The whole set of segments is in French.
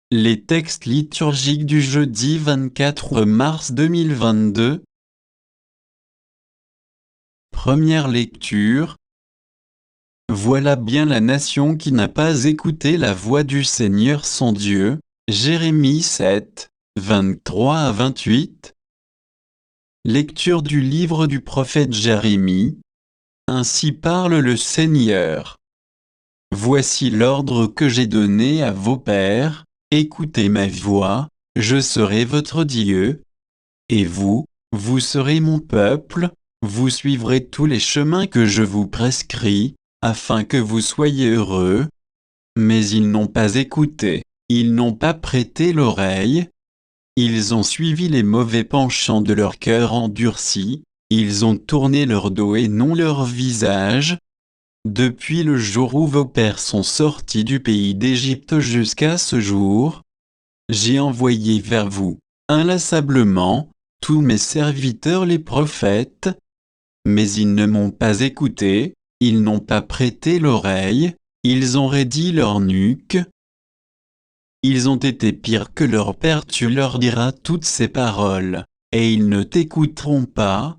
Les textes liturgiques du jeudi 24 mars 2022. Première lecture. Voilà bien la nation qui n'a pas écouté la voix du Seigneur son Dieu. Jérémie 7, 23 à 28. Lecture du livre du prophète Jérémie. Ainsi parle le Seigneur. Voici l'ordre que j'ai donné à vos pères. Écoutez ma voix, je serai votre Dieu. Et vous, vous serez mon peuple, vous suivrez tous les chemins que je vous prescris, afin que vous soyez heureux. Mais ils n'ont pas écouté, ils n'ont pas prêté l'oreille. Ils ont suivi les mauvais penchants de leur cœur endurci, ils ont tourné leur dos et non leur visage. Depuis le jour où vos pères sont sortis du pays d'Égypte jusqu'à ce jour, j'ai envoyé vers vous, inlassablement, tous mes serviteurs les prophètes, mais ils ne m'ont pas écouté, ils n'ont pas prêté l'oreille, ils ont raidi leur nuque. Ils ont été pires que leur père, tu leur diras toutes ces paroles, et ils ne t'écouteront pas.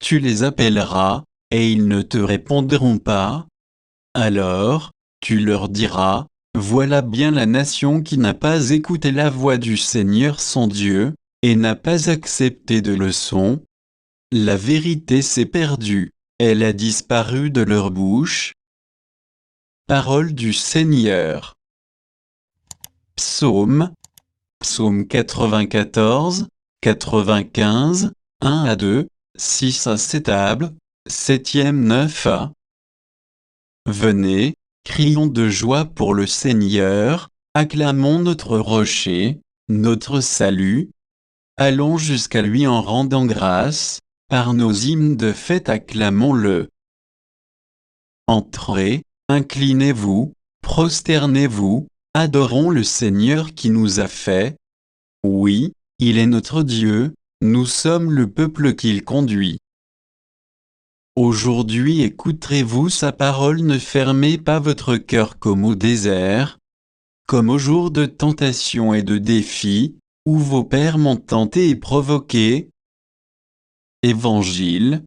Tu les appelleras, et ils ne te répondront pas. Alors, tu leur diras, voilà bien la nation qui n'a pas écouté la voix du Seigneur son Dieu, et n'a pas accepté de leçon. La vérité s'est perdue, elle a disparu de leur bouche. Parole du Seigneur. Psaume 94, 95, 1 à 2, 6 à 7 tables, 7e 9 à. Venez, crions de joie pour le Seigneur, acclamons notre rocher, notre salut. Allons jusqu'à lui en rendant grâce, par nos hymnes de fête acclamons-le. Entrez, inclinez-vous, prosternez-vous, adorons le Seigneur qui nous a fait. Oui, il est notre Dieu, nous sommes le peuple qu'il conduit. Aujourd'hui écouterez-vous sa parole, ne fermez pas votre cœur comme au désert, comme au jour de tentation et de défi, où vos pères m'ont tenté et provoqué. Évangile.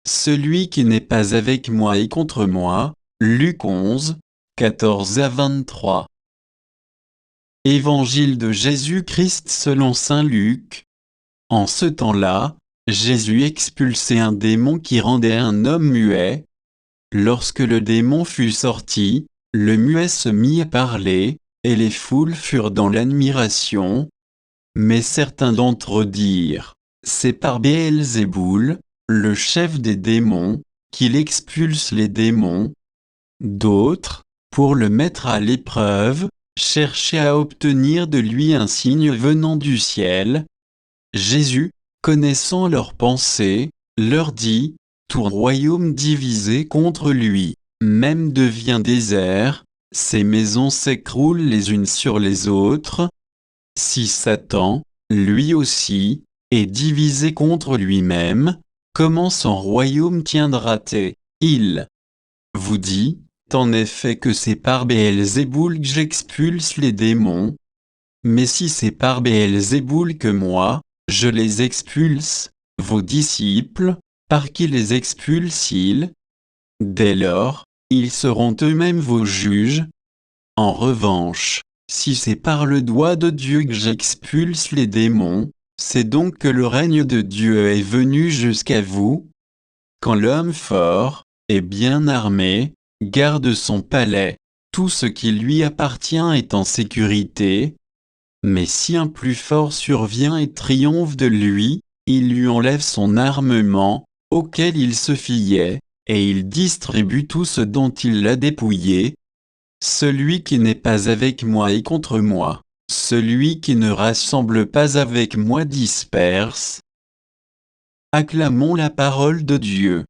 Celui qui n'est pas avec moi est contre moi. Luc 11, 14 à 23. Évangile de Jésus-Christ selon saint Luc. En ce temps-là, Jésus expulsait un démon qui rendait un homme muet. Lorsque le démon fut sorti, le muet se mit à parler, et les foules furent dans l'admiration. Mais certains d'entre eux dirent, c'est par Béelzéboul, le chef des démons, qu'il expulse les démons. D'autres, pour le mettre à l'épreuve, cherchaient à obtenir de lui un signe venant du ciel. Jésus, connaissant leurs pensées, leur dit, tout royaume divisé contre lui, même devient désert, ses maisons s'écroulent les unes sur les autres. Si Satan, lui aussi, est divisé contre lui-même, comment son royaume tiendra-t-il? Vous dit, en effet que c'est par Béelzéboul que j'expulse les démons. Mais si c'est par Béelzéboul que moi, je les expulse, vos disciples, par qui les expulsent-ils? Dès lors, ils seront eux-mêmes vos juges. En revanche, si c'est par le doigt de Dieu que j'expulse les démons, c'est donc que le règne de Dieu est venu jusqu'à vous. Quand l'homme fort, et bien armé, garde son palais, tout ce qui lui appartient est en sécurité. Mais si un plus fort survient et triomphe de lui, il lui enlève son armement, auquel il se fiait, et il distribue tout ce dont il l'a dépouillé. Celui qui n'est pas avec moi est contre moi, celui qui ne rassemble pas avec moi disperse. Acclamons la parole de Dieu.